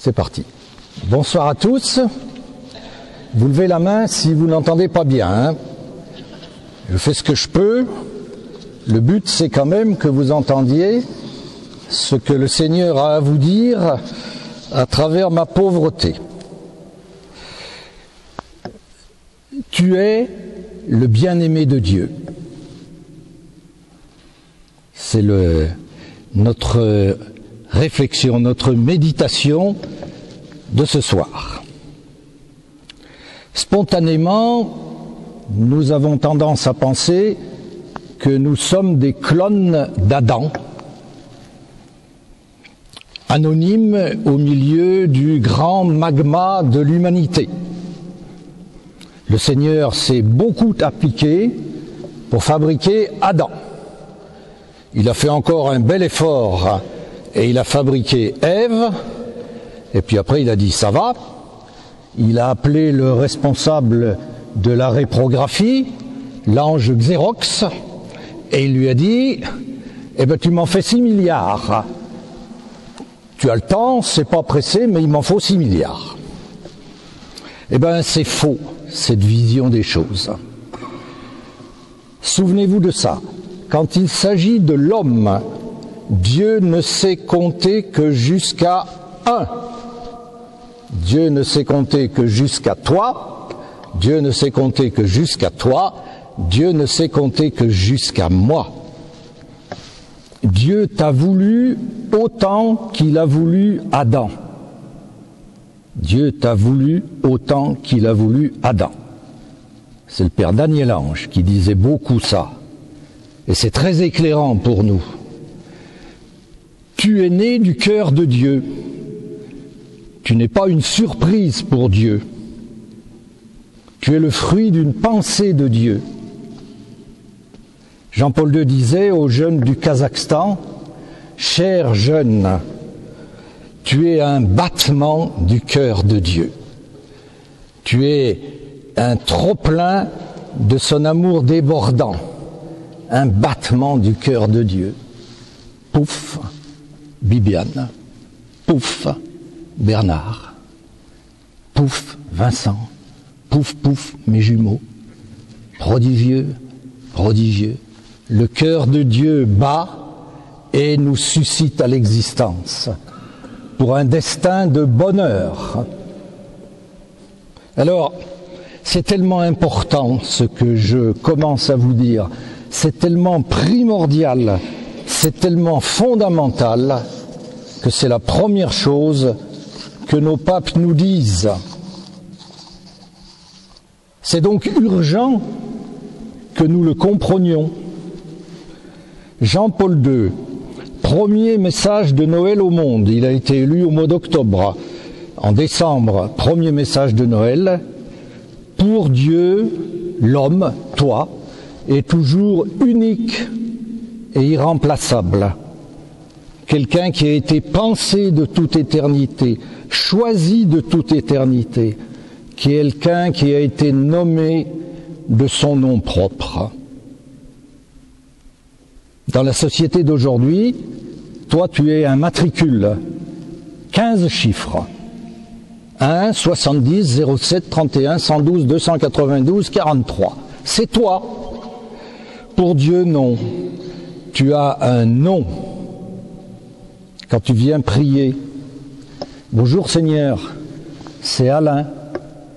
C'est parti. Bonsoir à tous. Vous levez la main si vous n'entendez pas bien. Hein. Je fais ce que je peux. Le but, c'est quand même que vous entendiez ce que le Seigneur a à vous dire à travers ma pauvreté. Tu es le bien-aimé de Dieu. C'est notre réflexion, notre méditation de ce soir. Spontanément, nous avons tendance à penser que nous sommes des clones d'Adam, anonymes au milieu du grand magma de l'humanité. Le Seigneur s'est beaucoup appliqué pour fabriquer Adam. Il a fait encore un bel effort et il a fabriqué Ève. Et puis après, il a dit, ça va. Il a appelé le responsable de la réprographie, l'ange Xérox, et il lui a dit, eh ben, tu m'en fais 6 milliards. Tu as le temps, c'est pas pressé, mais il m'en faut 6 milliards. Eh ben, c'est faux, cette vision des choses. Souvenez-vous de ça. Quand il s'agit de l'homme, Dieu ne sait compter que jusqu'à 1. Dieu ne sait compter que jusqu'à toi. Dieu ne sait compter que jusqu'à toi. Dieu ne sait compter que jusqu'à moi. Dieu t'a voulu autant qu'il a voulu Adam. Dieu t'a voulu autant qu'il a voulu Adam. C'est le père Daniel Ange qui disait beaucoup ça. Et c'est très éclairant pour nous. Tu es né du cœur de Dieu. Tu n'es pas une surprise pour Dieu. Tu es le fruit d'une pensée de Dieu. Jean-Paul II disait aux jeunes du Kazakhstan, « Chers jeunes, tu es un battement du cœur de Dieu. Tu es un trop-plein de son amour débordant, un battement du cœur de Dieu. » Pouf, Bibiane. Pouf, Bernard. Pouf, Vincent. Pouf, pouf, mes jumeaux. Prodigieux, prodigieux. Le cœur de Dieu bat et nous suscite à l'existence pour un destin de bonheur. Alors, c'est tellement important ce que je commence à vous dire. C'est tellement primordial, c'est tellement fondamental que c'est la première chose que nos papes nous disent. C'est donc urgent que nous le comprenions. Jean-Paul II, premier message de Noël au monde, il a été élu au mois d'octobre. En décembre, premier message de Noël. Pour Dieu, l'homme, toi, est toujours unique et irremplaçable. Quelqu'un qui a été pensé de toute éternité, choisi de toute éternité, quelqu'un qui a été nommé de son nom propre. Dans la société d'aujourd'hui, toi tu es un matricule, 15 chiffres. 1, 70, 07, 31, 112, 292, 43. C'est toi. Pour Dieu, non. Tu as un nom. Quand tu viens prier, bonjour Seigneur, c'est Alain.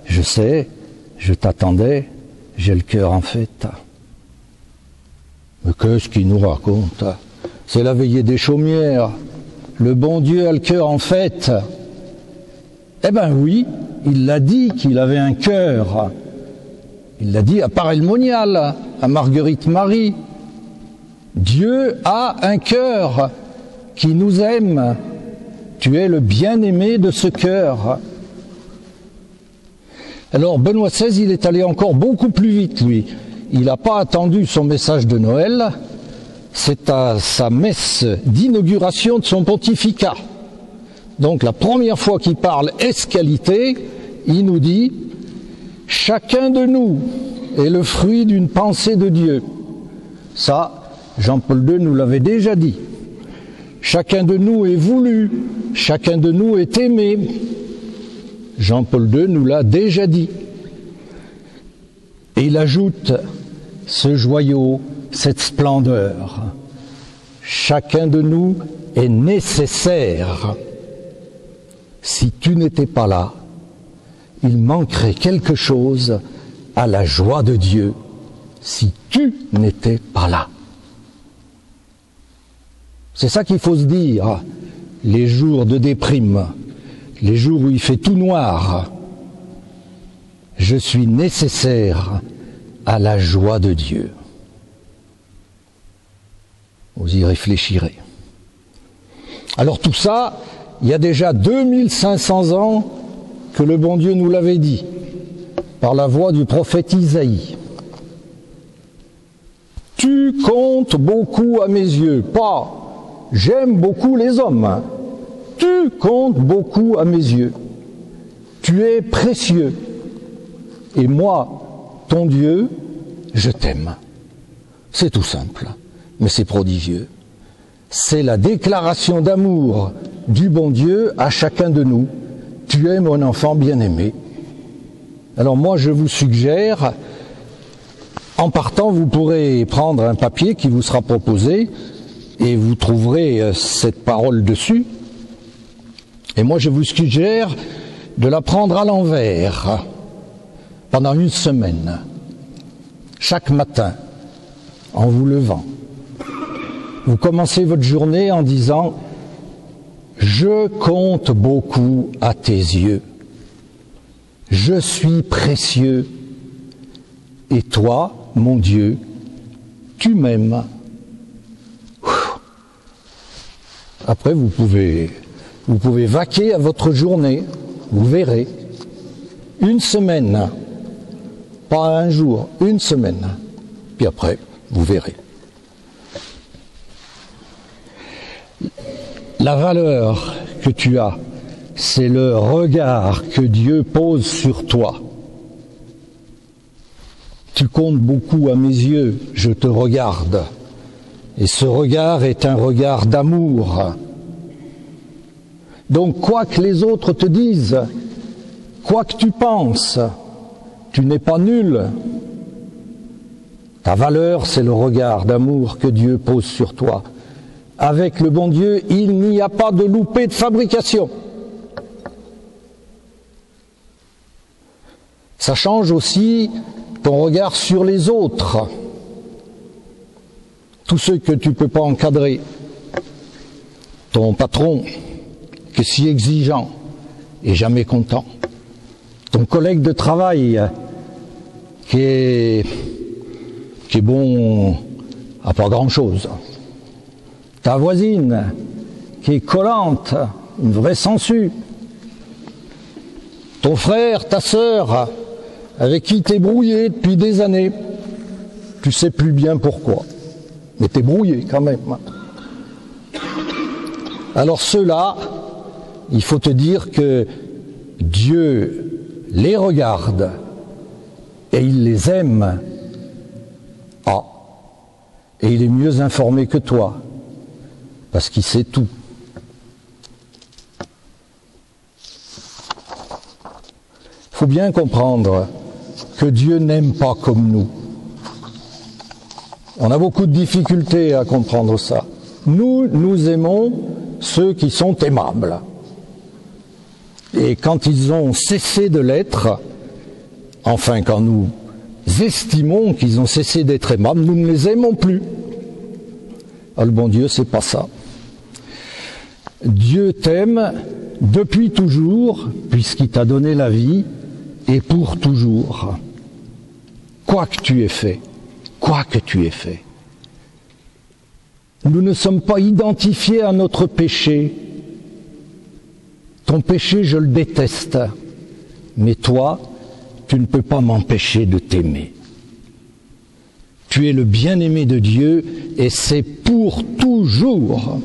Je sais, je t'attendais, j'ai le cœur en fête. Mais qu'est-ce qu'il nous raconte? C'est la veillée des chaumières. Le bon Dieu a le cœur en fête. Eh ben oui, il l'a dit qu'il avait un cœur. Il l'a dit à Paray-le-Monial, à Marguerite Marie. Dieu a un cœur qui nous aime. Tu es le bien-aimé de ce cœur. Alors Benoît XVI, il est allé encore beaucoup plus vite, lui. Il n'a pas attendu son message de Noël. C'est à sa messe d'inauguration de son pontificat. Donc la première fois qu'il parle escalité, il nous dit « Chacun de nous est le fruit d'une pensée de Dieu ». Ça, Jean-Paul II nous l'avait déjà dit. Chacun de nous est voulu, chacun de nous est aimé. Jean-Paul II nous l'a déjà dit. Et il ajoute ce joyau, cette splendeur. Chacun de nous est nécessaire. Si tu n'étais pas là, il manquerait quelque chose à la joie de Dieu. Si tu n'étais pas là. C'est ça qu'il faut se dire, les jours de déprime, les jours où il fait tout noir. Je suis nécessaire à la joie de Dieu. Vous y réfléchirez. Alors tout ça, il y a déjà 2500 ans que le bon Dieu nous l'avait dit, par la voix du prophète Isaïe. Tu comptes beaucoup à mes yeux, pas j'aime beaucoup les hommes. Tu comptes beaucoup à mes yeux. Tu es précieux. Et moi, ton Dieu, je t'aime. C'est tout simple, mais c'est prodigieux. C'est la déclaration d'amour du bon Dieu à chacun de nous. Tu es mon enfant bien-aimé. Alors moi, je vous suggère, en partant, vous pourrez prendre un papier qui vous sera proposé et vous trouverez cette parole dessus. Et moi, je vous suggère de la prendre à l'envers pendant une semaine, chaque matin, en vous levant. Vous commencez votre journée en disant « Je compte beaucoup à tes yeux. Je suis précieux. Et toi, mon Dieu, tu m'aimes. » Après, vous pouvez vaquer à votre journée, vous verrez. Une semaine, pas un jour, une semaine. Puis après, vous verrez. La valeur que tu as, c'est le regard que Dieu pose sur toi. Tu comptes beaucoup à mes yeux, je te regarde. Et ce regard est un regard d'amour. Donc quoi que les autres te disent, quoi que tu penses, tu n'es pas nul. Ta valeur, c'est le regard d'amour que Dieu pose sur toi. Avec le bon Dieu, il n'y a pas de loupé de fabrication. Ça change aussi ton regard sur les autres. Tous ceux que tu ne peux pas encadrer. Ton patron, qui est si exigeant et jamais content. Ton collègue de travail, qui est bon à pas grand-chose. Ta voisine, qui est collante, une vraie sangsue. Ton frère, ta sœur, avec qui t'es brouillé depuis des années. Tu sais plus bien pourquoi. Mais t'es brouillé quand même. Alors ceux-là, il faut te dire que Dieu les regarde et il les aime. Ah, et il est mieux informé que toi, parce qu'il sait tout. Il faut bien comprendre que Dieu n'aime pas comme nous. On a beaucoup de difficultés à comprendre ça. Nous aimons ceux qui sont aimables. Et quand ils ont cessé de l'être, enfin quand nous estimons qu'ils ont cessé d'être aimables, nous ne les aimons plus. Ah, le bon Dieu, c'est pas ça. Dieu t'aime depuis toujours, puisqu'il t'a donné la vie, et pour toujours. Quoi que tu aies fait. Quoi que tu aies fait. Nous ne sommes pas identifiés à notre péché. Ton péché, je le déteste. Mais toi, tu ne peux pas m'empêcher de t'aimer. Tu es le bien-aimé de Dieu et c'est pour toujours.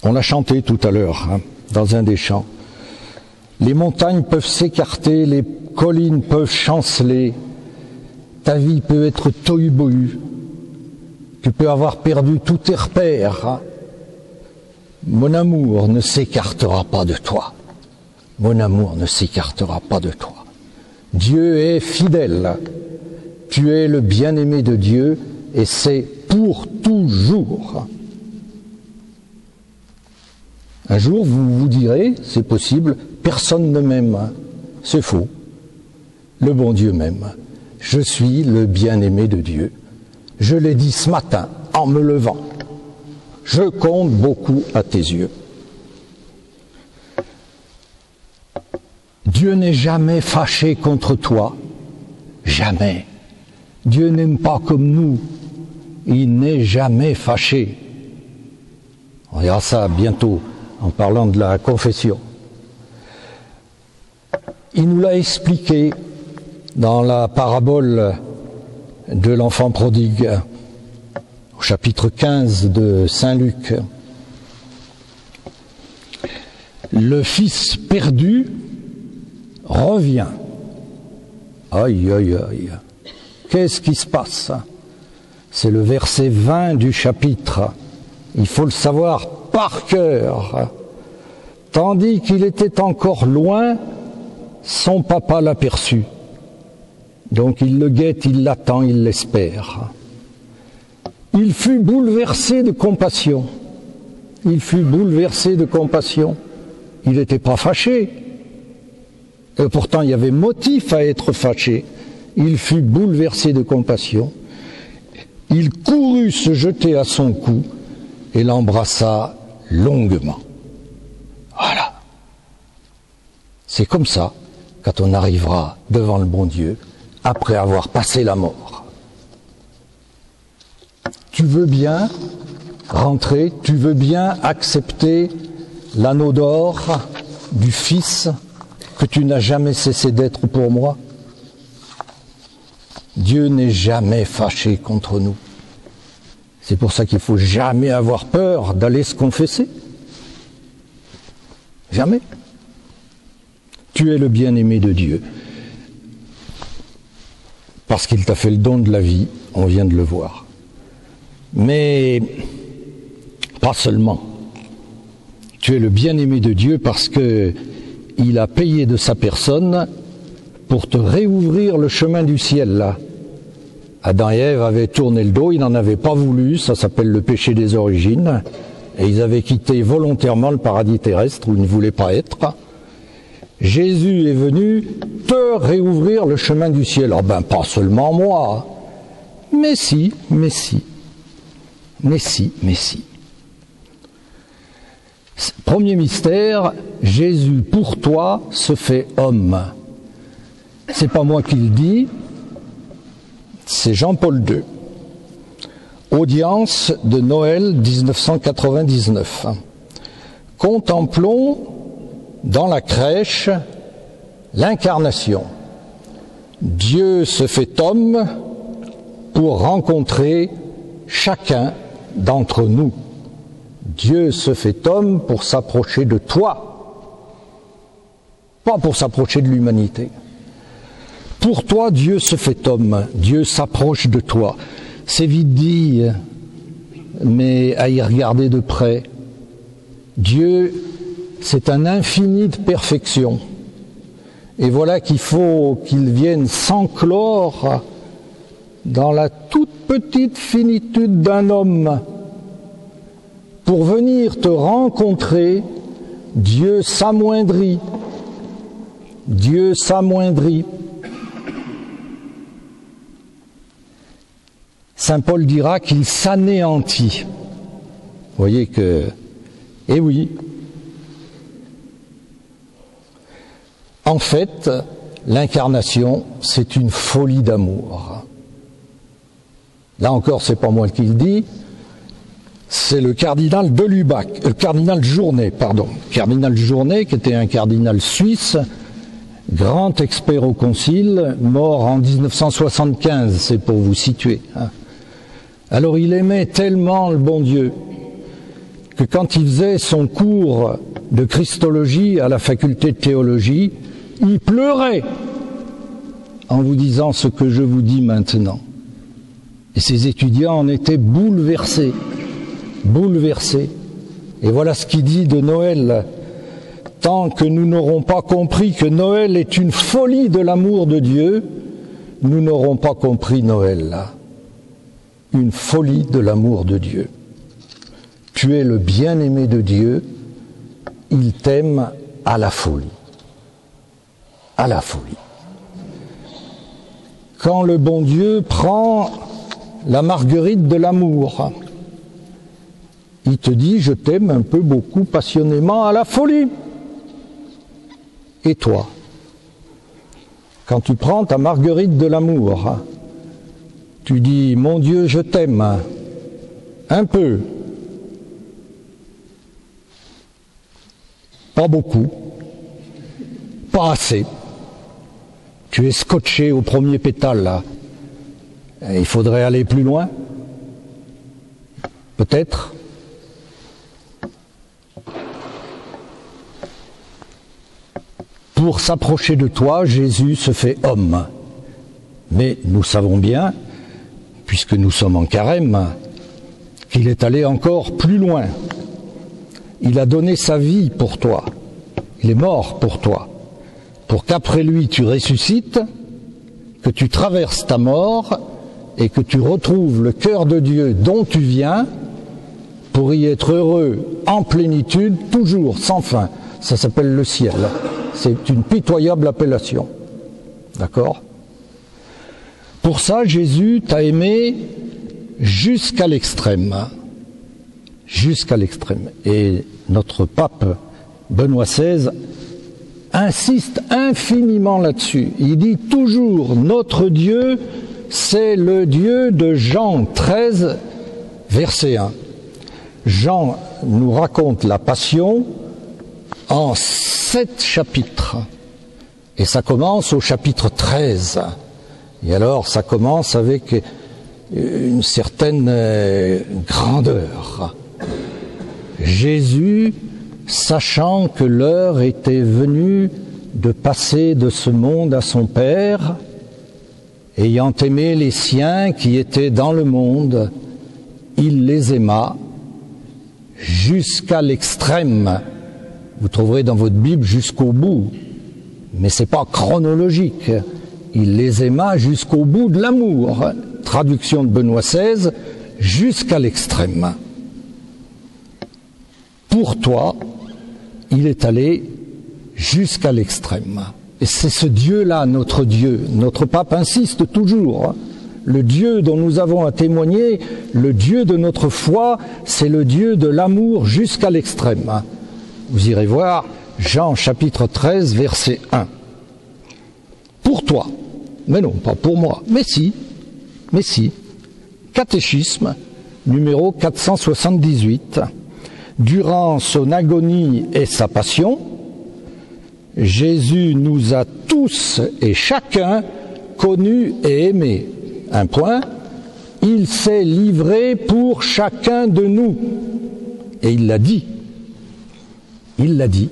On l'a chanté tout à l'heure, dans un des chants. Les montagnes peuvent s'écarter, les collines peuvent chanceler. ta vie peut être tohu-bohu. Tu peux avoir perdu tous tes repères. Mon amour ne s'écartera pas de toi. Mon amour ne s'écartera pas de toi. Dieu est fidèle. Tu es le bien-aimé de Dieu et c'est pour toujours. Un jour, vous vous direz, c'est possible, personne ne m'aime. C'est faux. Le bon Dieu m'aime. Je suis le bien-aimé de Dieu. Je l'ai dit ce matin en me levant. Je compte beaucoup à tes yeux. Dieu n'est jamais fâché contre toi. Jamais. Dieu n'aime pas comme nous. Il n'est jamais fâché. On verra ça bientôt en parlant de la confession. Il nous l'a expliqué dans la parabole de l'enfant prodigue, au chapitre 15 de Saint Luc. Le fils perdu revient. Aïe, aïe, aïe. Qu'est-ce qui se passe? C'est le verset 20 du chapitre. Il faut le savoir par cœur. Tandis qu'il était encore loin, son papa l'aperçut. Donc il le guette, il l'attend, il l'espère. Il fut bouleversé de compassion. Il fut bouleversé de compassion. Il n'était pas fâché. Et pourtant il y avait motif à être fâché. Il fut bouleversé de compassion. Il courut se jeter à son cou et l'embrassa longuement. Voilà. C'est comme ça quand on arrivera devant le bon Dieu après avoir passé la mort. Tu veux bien rentrer, tu veux bien accepter l'anneau d'or du Fils que tu n'as jamais cessé d'être pour moi? Dieu n'est jamais fâché contre nous. C'est pour ça qu'il ne faut jamais avoir peur d'aller se confesser. Jamais. Tu es le bien-aimé de Dieu. Parce qu'il t'a fait le don de la vie, on vient de le voir. Mais pas seulement. Tu es le bien-aimé de Dieu parce que il a payé de sa personne pour te réouvrir le chemin du ciel, là. Adam et Ève avaient tourné le dos, ils n'en avaient pas voulu, ça s'appelle le péché des origines, et ils avaient quitté volontairement le paradis terrestre où ils ne voulaient pas être. Jésus est venu te réouvrir le chemin du ciel. Ah ben, pas seulement moi, mais si, mais si, mais si, mais si. Premier mystère, Jésus pour toi se fait homme. C'est pas moi qui le dis, c'est Jean-Paul II. Audience de Noël 1999. Contemplons dans la crèche l'incarnation. Dieu se fait homme pour rencontrer chacun d'entre nous. Dieu se fait homme pour s'approcher de toi, pas pour s'approcher de l'humanité. Pour toi, Dieu se fait homme, Dieu s'approche de toi. C'est vite dit, mais à y regarder de près. Dieu, c'est un infini de perfection. Et voilà qu'il faut qu'il vienne s'enclore dans la toute petite finitude d'un homme. Pour venir te rencontrer, Dieu s'amoindrit. Dieu s'amoindrit. Saint Paul dira qu'il s'anéantit. Vous voyez que, eh oui, en fait, l'incarnation, c'est une folie d'amour. Là encore, c'est pas moi qui le dis, c'est le cardinal de Lubac, le cardinal Journet, pardon. Cardinal Journet, qui était un cardinal suisse, grand expert au concile, mort en 1975, c'est pour vous situer. Alors il aimait tellement le bon Dieu que quand il faisait son cours de Christologie à la faculté de théologie, il pleurait en vous disant ce que je vous dis maintenant. Et ces étudiants en étaient bouleversés, bouleversés. Et voilà ce qu'il dit de Noël. Tant que nous n'aurons pas compris que Noël est une folie de l'amour de Dieu, nous n'aurons pas compris Noël, là. Une folie de l'amour de Dieu. Tu es le bien-aimé de Dieu, il t'aime à la folie. À la folie. Quand le bon Dieu prend la marguerite de l'amour, il te dit, je t'aime un peu, beaucoup, passionnément, à la folie. Et toi, quand tu prends ta marguerite de l'amour, tu dis, mon Dieu, je t'aime, un peu, pas beaucoup, pas assez. Tu es scotché au premier pétale, là. Et il faudrait aller plus loin, peut-être. Pour s'approcher de toi, Jésus se fait homme. Mais nous savons bien, puisque nous sommes en carême, qu'il est allé encore plus loin. Il a donné sa vie pour toi. Il est mort pour toi. Pour qu'après lui tu ressuscites, que tu traverses ta mort et que tu retrouves le cœur de Dieu dont tu viens pour y être heureux en plénitude, toujours, sans fin. Ça s'appelle le ciel. C'est une pitoyable appellation. D'accord ? Pour ça, Jésus t'a aimé jusqu'à l'extrême. Jusqu'à l'extrême. Et notre pape Benoît XVI insiste infiniment là-dessus. Il dit toujours, notre Dieu, c'est le Dieu de Jean 13, verset 1. Jean nous raconte la Passion en 7 chapitres. Et ça commence au chapitre 13. Et alors, ça commence avec une certaine grandeur. Jésus, sachant que l'heure était venue de passer de ce monde à son Père, ayant aimé les siens qui étaient dans le monde, il les aima jusqu'à l'extrême. Vous trouverez dans votre Bible jusqu'au bout, mais c'est pas chronologique. Il les aima jusqu'au bout de l'amour. Traduction de Benoît XVI, jusqu'à l'extrême. Pour toi, il est allé jusqu'à l'extrême. Et c'est ce Dieu-là, notre Dieu. Notre pape insiste toujours. Le Dieu dont nous avons à témoigner, le Dieu de notre foi, c'est le Dieu de l'amour jusqu'à l'extrême. Vous irez voir Jean chapitre 13, verset 1. Pour toi, mais non, pas pour moi, mais si. Catéchisme, numéro 478. Durant son agonie et sa passion, Jésus nous a tous et chacun connus et aimés. Un point, il s'est livré pour chacun de nous. Et il l'a dit. Il l'a dit.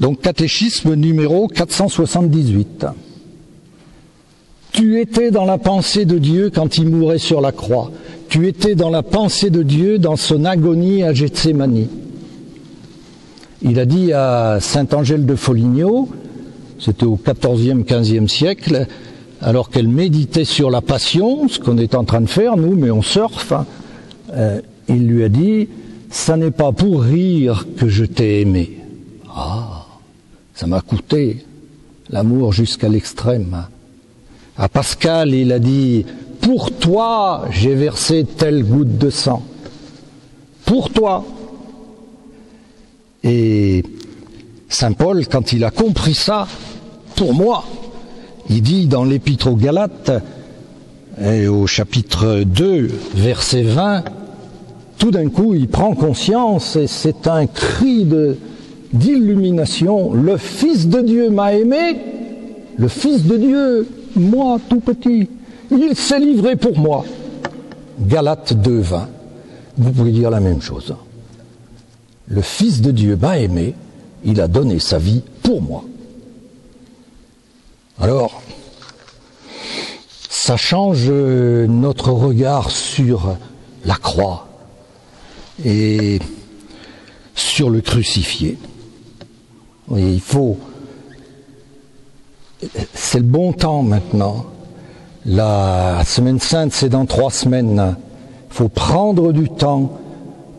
Donc, catéchisme numéro 478. Tu étais dans la pensée de Dieu quand il mourait sur la croix. Tu étais dans la pensée de Dieu dans son agonie à Gethsémani. Il a dit à saint Angèle de Foligno, c'était au XIVe, XVe siècle, alors qu'elle méditait sur la passion, ce qu'on est en train de faire, nous, mais on surfe, il lui a dit, ça n'est pas pour rire que je t'ai aimé. Ah, ça m'a coûté l'amour jusqu'à l'extrême. À Pascal, il a dit, pour toi, j'ai versé telle goutte de sang. Pour toi. Et saint Paul, quand il a compris ça, pour moi, il dit dans l'Épître aux Galates, et au chapitre 2, verset 20, tout d'un coup, il prend conscience, et c'est un cri d'illumination. Le Fils de Dieu m'a aimé, le Fils de Dieu, moi tout petit, il s'est livré pour moi. Galates 2, 20. Vous pouvez dire la même chose. Le Fils de Dieu m'a aimé, il a donné sa vie pour moi. Alors, ça change notre regard sur la croix et sur le crucifié. Oui, c'est le bon temps maintenant. La semaine sainte, c'est dans 3 semaines. Il faut prendre du temps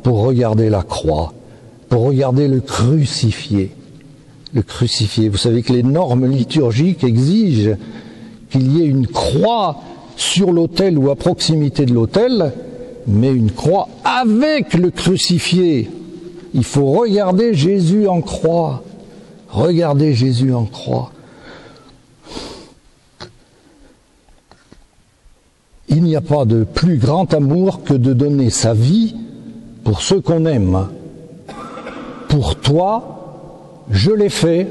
pour regarder la croix, pour regarder le crucifié. Le crucifié. Vous savez que les normes liturgiques exigent qu'il y ait une croix sur l'autel ou à proximité de l'autel, mais une croix avec le crucifié. Il faut regarder Jésus en croix. Regardez Jésus en croix. Il n'y a pas de plus grand amour que de donner sa vie pour ceux qu'on aime. Pour toi, je l'ai fait.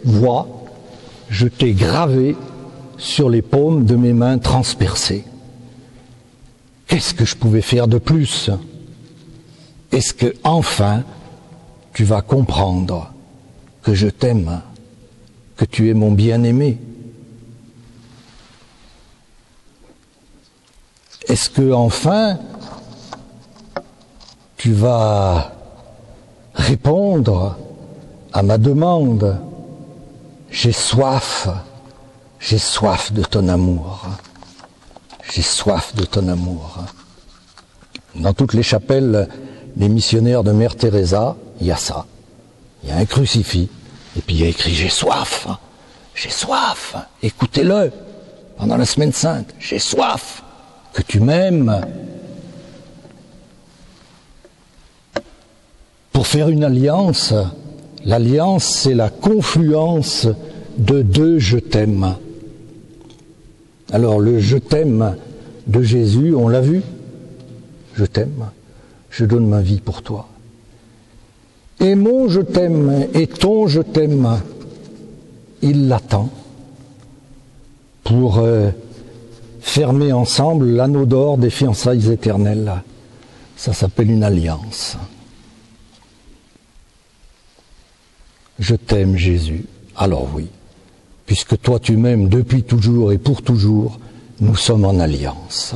Vois, je t'ai gravé sur les paumes de mes mains transpercées. Qu'est-ce que je pouvais faire de plus? Est-ce que enfin tu vas comprendre que je t'aime, que tu es mon bien-aimé? Est-ce que enfin tu vas répondre à ma demande? J'ai soif de ton amour. J'ai soif de ton amour. Dans toutes les chapelles des missionnaires de Mère Teresa, il y a ça. Il y a un crucifix, et puis il y a écrit « J'ai soif, j'ai soif ». Écoutez-le pendant la semaine sainte. J'ai soif que tu m'aimes. Pour faire une alliance, l'alliance c'est la confluence de 2 « je t'aime ». Alors le « je t'aime » de Jésus, on l'a vu. Je t'aime, je donne ma vie pour toi. Et mon je t'aime et ton je t'aime, il l'attend pour fermer ensemble l'anneau d'or des fiançailles éternelles. Ça s'appelle une alliance. Je t'aime Jésus. Alors oui, puisque toi tu m'aimes depuis toujours et pour toujours, nous sommes en alliance.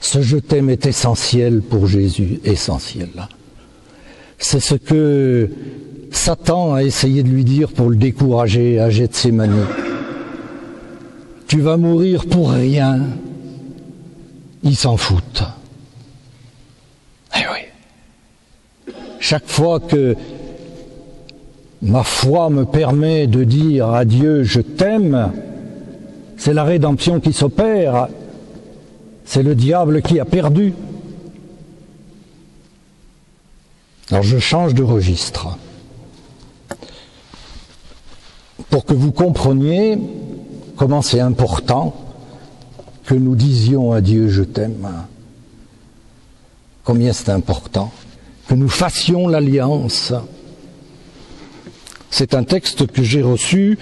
Ce je t'aime est essentiel pour Jésus, essentiel. C'est ce que Satan a essayé de lui dire pour le décourager à Gethsémani. Tu vas mourir pour rien. Il s'en fout. Eh oui. Chaque fois que ma foi me permet de dire à Dieu je t'aime, c'est la rédemption qui s'opère. C'est le diable qui a perdu. Alors je change de registre. Pour que vous compreniez comment c'est important que nous disions à Dieu je t'aime. Combien c'est important que nous fassions l'alliance. C'est un texte que j'ai reçu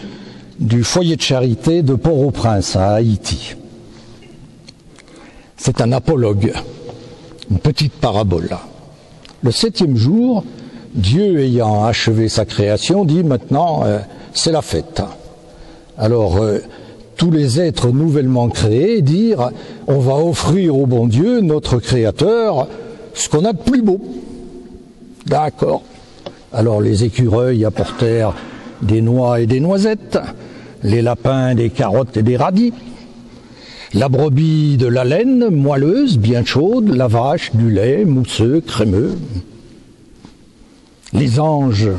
du foyer de charité de Port-au-Prince à Haïti. C'est un apologue, une petite parabole. Le 7e jour, Dieu ayant achevé sa création, dit maintenant c'est la fête. Alors tous les êtres nouvellement créés dirent on va offrir au bon Dieu, notre Créateur, ce qu'on a de plus beau. D'accord. Alors les écureuils apportèrent des noix et des noisettes, les lapins des carottes et des radis, la brebis de la laine moelleuse, bien chaude, la vache du lait mousseux, crémeux. Les anges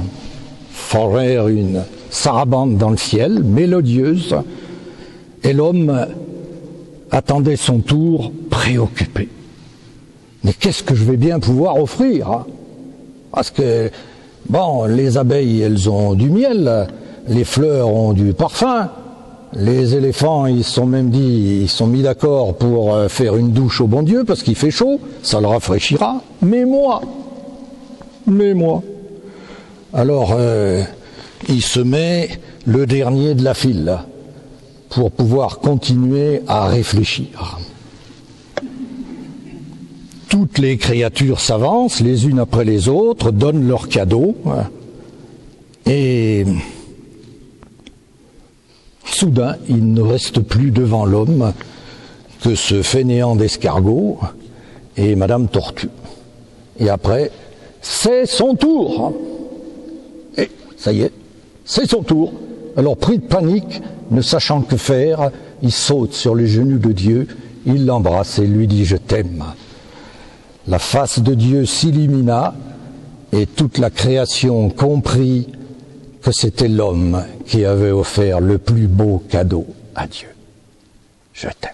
forèrent une sarabande dans le ciel, mélodieuse, et l'homme attendait son tour préoccupé. Mais qu'est-ce que je vais bien pouvoir offrir, hein? Parce que, bon, les abeilles, elles ont du miel, les fleurs ont du parfum, les éléphants, ils se sont mis d'accord pour faire une douche au bon Dieu parce qu'il fait chaud, ça le rafraîchira. Mais moi. Alors, il se met le dernier de la file pour pouvoir continuer à réfléchir. Toutes les créatures s'avancent les unes après les autres, donnent leurs cadeaux, et soudain, il ne reste plus devant l'homme que ce fainéant d'escargot et Madame Tortue. Et après, c'est son tour. Et ça y est, c'est son tour. Alors pris de panique, ne sachant que faire, il saute sur les genoux de Dieu, il l'embrasse et lui dit « Je t'aime ». La face de Dieu s'illumina et toute la création comprit que c'était l'homme qui avait offert le plus beau cadeau à Dieu. Je t'aime.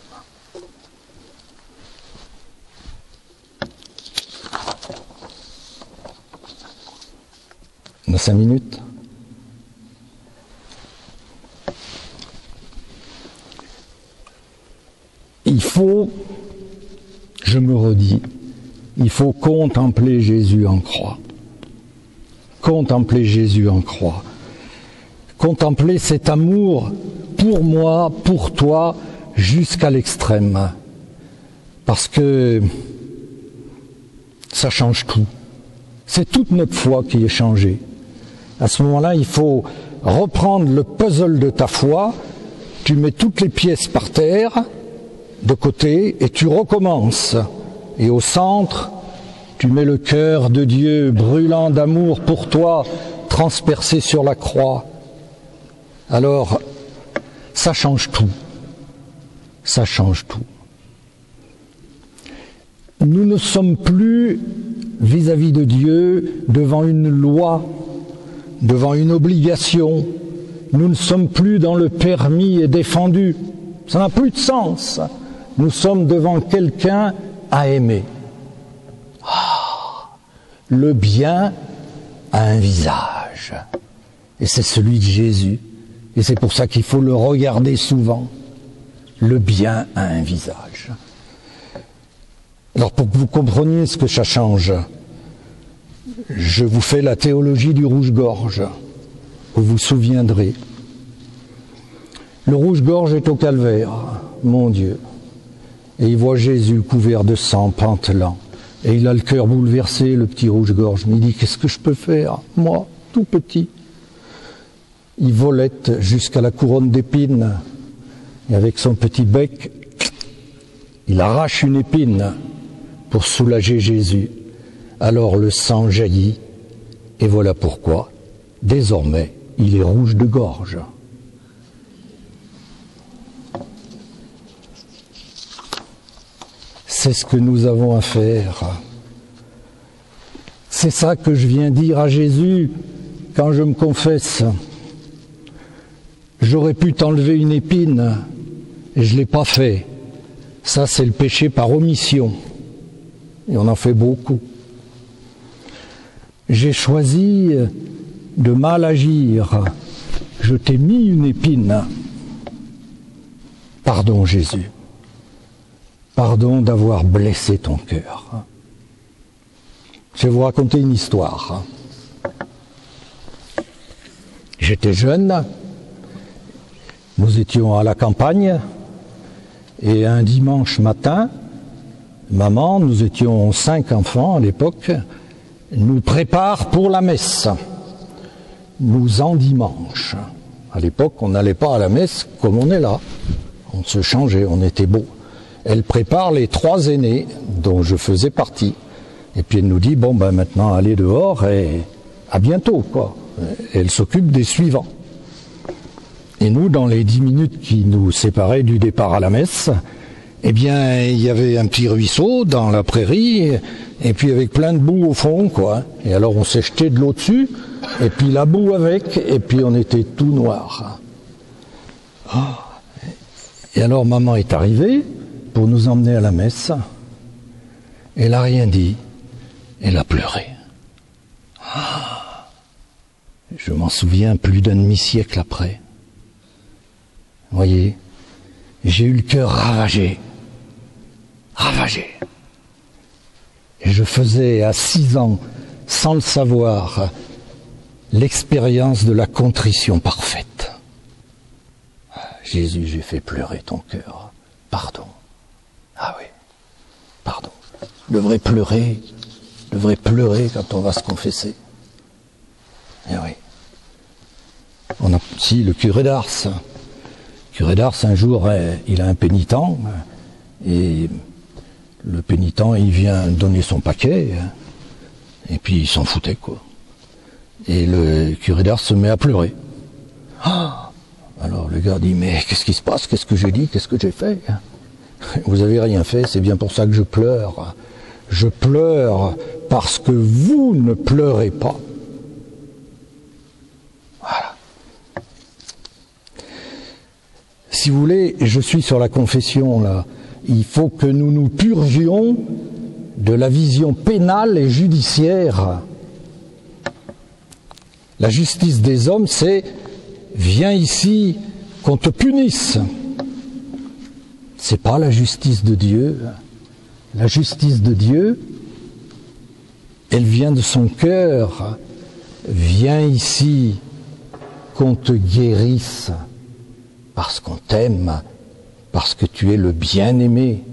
On a 5 minutes. Il faut, je me redis, il faut contempler Jésus en croix. Contempler Jésus en croix. Contempler cet amour pour moi, pour toi, jusqu'à l'extrême. Parce que ça change tout. C'est toute notre foi qui est changée. À ce moment-là, il faut reprendre le puzzle de ta foi, tu mets toutes les pièces par terre, de côté, et tu recommences. Et au centre, tu mets le cœur de Dieu brûlant d'amour pour toi, transpercé sur la croix. Alors, ça change tout. Ça change tout. Nous ne sommes plus vis-à-vis de Dieu devant une loi, devant une obligation. Nous ne sommes plus dans le permis et défendu. Ça n'a plus de sens. Nous sommes devant quelqu'un à aimer. Le bien a un visage. Et c'est celui de Jésus. Et c'est pour ça qu'il faut le regarder souvent. Le bien a un visage. Alors pour que vous compreniez ce que ça change, je vous fais la théologie du rouge-gorge. Vous vous souviendrez. Le rouge-gorge est au calvaire, mon Dieu. Et il voit Jésus couvert de sang, pantelant. Et il a le cœur bouleversé, le petit rouge-gorge. Mais il dit, qu'est-ce que je peux faire, moi, tout petit? Il volette jusqu'à la couronne d'épines. Et avec son petit bec, il arrache une épine pour soulager Jésus. Alors le sang jaillit. Et voilà pourquoi, désormais, il est rouge de gorge. C'est ce que nous avons à faire. C'est ça que je viens dire à Jésus quand je me confesse. J'aurais pu t'enlever une épine et je ne l'ai pas fait. Ça, c'est le péché par omission. Et on en fait beaucoup. J'ai choisi de mal agir. Je t'ai mis une épine. Pardon, Jésus. Pardon d'avoir blessé ton cœur. Je vais vous raconter une histoire. J'étais jeune, nous étions à la campagne, et un dimanche matin, maman, nous étions 5 enfants à l'époque, nous prépare pour la messe. Nous endimanche. À l'époque, on n'allait pas à la messe comme on est là. On se changeait, on était beau. Elle prépare les 3 aînés, dont je faisais partie. Et puis elle nous dit, bon ben maintenant allez dehors et à bientôt, quoi. Et elle s'occupe des suivants. Et nous, dans les 10 minutes qui nous séparaient du départ à la messe, eh bien, il y avait un petit ruisseau dans la prairie, et puis avec plein de boue au fond, quoi. Et alors on s'est jeté de l'eau dessus, et puis la boue avec, et puis on était tout noir. Oh. Et alors maman est arrivée pour nous emmener à la messe. Elle n'a rien dit. Elle a pleuré. Ah. Je m'en souviens plus d'un demi-siècle après. Vous voyez, j'ai eu le cœur ravagé. Ravagé. Et je faisais à 6 ans, sans le savoir, l'expérience de la contrition parfaite. Jésus, j'ai fait pleurer ton cœur. Pardon. Ah oui, pardon. Je devrais pleurer quand on va se confesser. Eh oui. On a aussi le curé d'Ars. curé d'Ars, un jour, il a un pénitent, et le pénitent, il vient donner son paquet, et puis il s'en foutait, quoi. Et le curé d'Ars se met à pleurer. Ah! Alors le gars dit, mais qu'est-ce qui se passe? Qu'est-ce que j'ai dit? Qu'est-ce que j'ai fait? Vous avez rien fait, c'est bien pour ça que je pleure. Je pleure parce que vous ne pleurez pas. Voilà. Si vous voulez, je suis sur la confession là. Il faut que nous nous purgions de la vision pénale et judiciaire. La justice des hommes, c'est viens ici qu'on te punisse. C'est pas la justice de Dieu. La justice de Dieu, elle vient de son cœur. Viens ici qu'on te guérisse parce qu'on t'aime, parce que tu es le bien-aimé.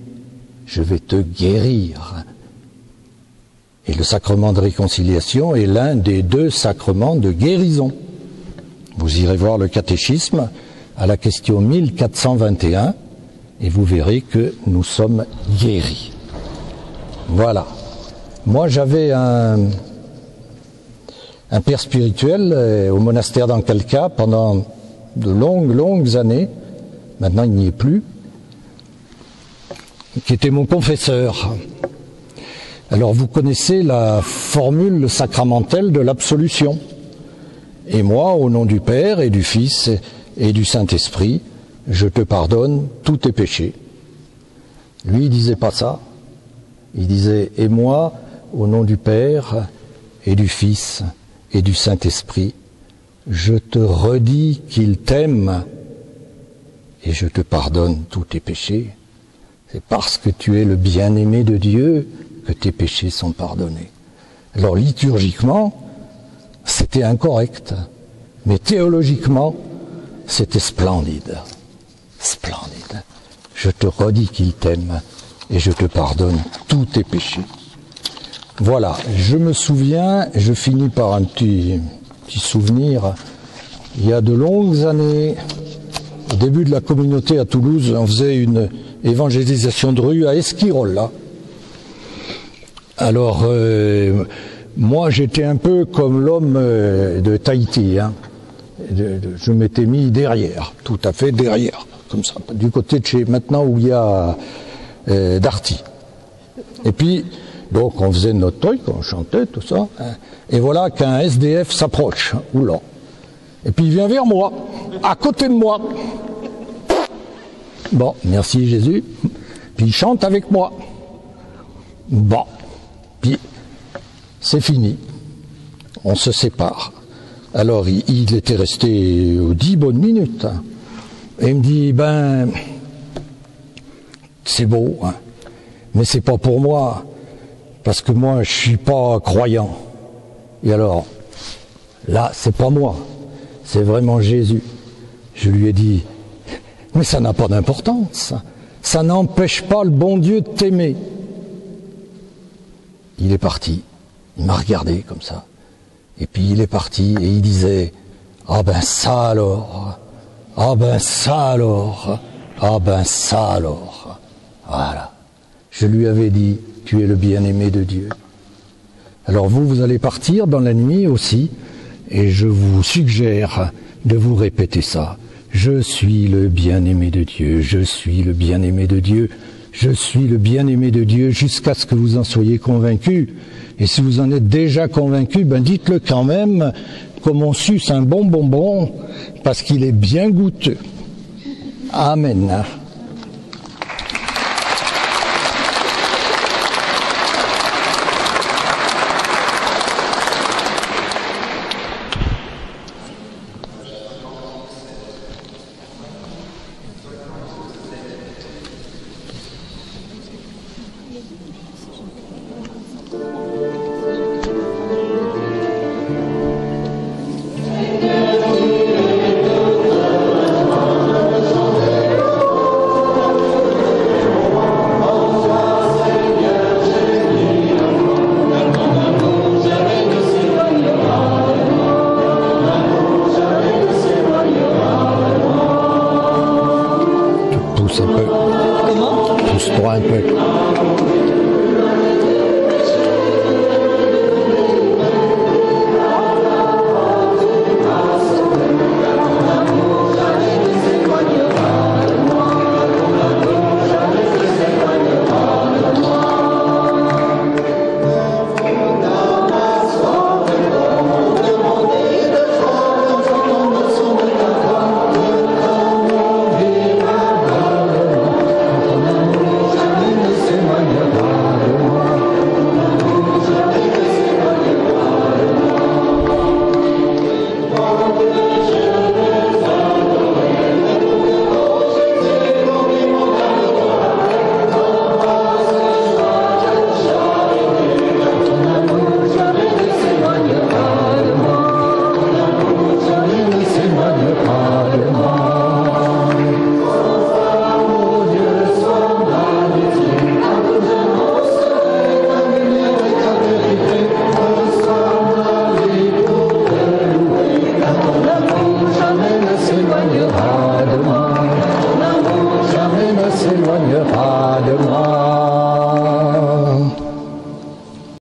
Je vais te guérir. Et le sacrement de réconciliation est l'un des 2 sacrements de guérison. Vous irez voir le catéchisme à la question 1421 et vous verrez que nous sommes guéris. Voilà. Moi, j'avais un père spirituel au monastère d'Ancalca pendant de longues années. Maintenant, il n'y est plus. Qui était mon confesseur. Alors, vous connaissez la formule sacramentelle de l'absolution. Et moi, au nom du Père et du Fils et du Saint-Esprit, je te pardonne tous tes péchés. Lui, il disait pas ça. Il disait, et moi, au nom du Père et du Fils et du Saint-Esprit, je te redis qu'il t'aime et je te pardonne tous tes péchés. C'est parce que tu es le bien-aimé de Dieu que tes péchés sont pardonnés. Alors liturgiquement, c'était incorrect, mais théologiquement, c'était splendide. Splendide. Je te redis qu'il t'aime et je te pardonne tous tes péchés. Voilà, je me souviens, je finis par un petit souvenir. Il y a de longues années, au début de la communauté à Toulouse, on faisait une évangélisation de rue à Esquirola. Alors, moi j'étais un peu comme l'homme de Tahiti, hein. Je m'étais mis derrière, tout à fait derrière, comme ça, du côté de chez maintenant où il y a Darty. Et puis, donc on faisait notre truc, on chantait, tout ça, hein, et voilà qu'un SDF s'approche, oula. Et puis il vient vers moi, à côté de moi. Bon, merci Jésus. Puis il chante avec moi. Bon, puis c'est fini. On se sépare. Alors il était resté 10 bonnes minutes. Et il me dit, ben, c'est beau, hein, mais c'est pas pour moi, parce que moi je suis pas croyant. Et alors, là, c'est pas moi, c'est vraiment Jésus. Je lui ai dit, mais ça n'a pas d'importance, ça n'empêche pas le bon Dieu de t'aimer. Il est parti, il m'a regardé comme ça, et puis il est parti et il disait, ah ben ça alors, ah ben ça alors, ah ben ça alors. Voilà, je lui avais dit, tu es le bien-aimé de Dieu. Alors vous allez partir dans la nuit aussi, et je vous suggère de vous répéter ça. Je suis le bien-aimé de Dieu, je suis le bien-aimé de Dieu, je suis le bien-aimé de Dieu, jusqu'à ce que vous en soyez convaincus. Et si vous en êtes déjà convaincus, ben dites-le quand même, comme on suce un bon bonbon, parce qu'il est bien goûteux. Amen. s'éloignera de moi. Jamais ne s'éloignera de moi.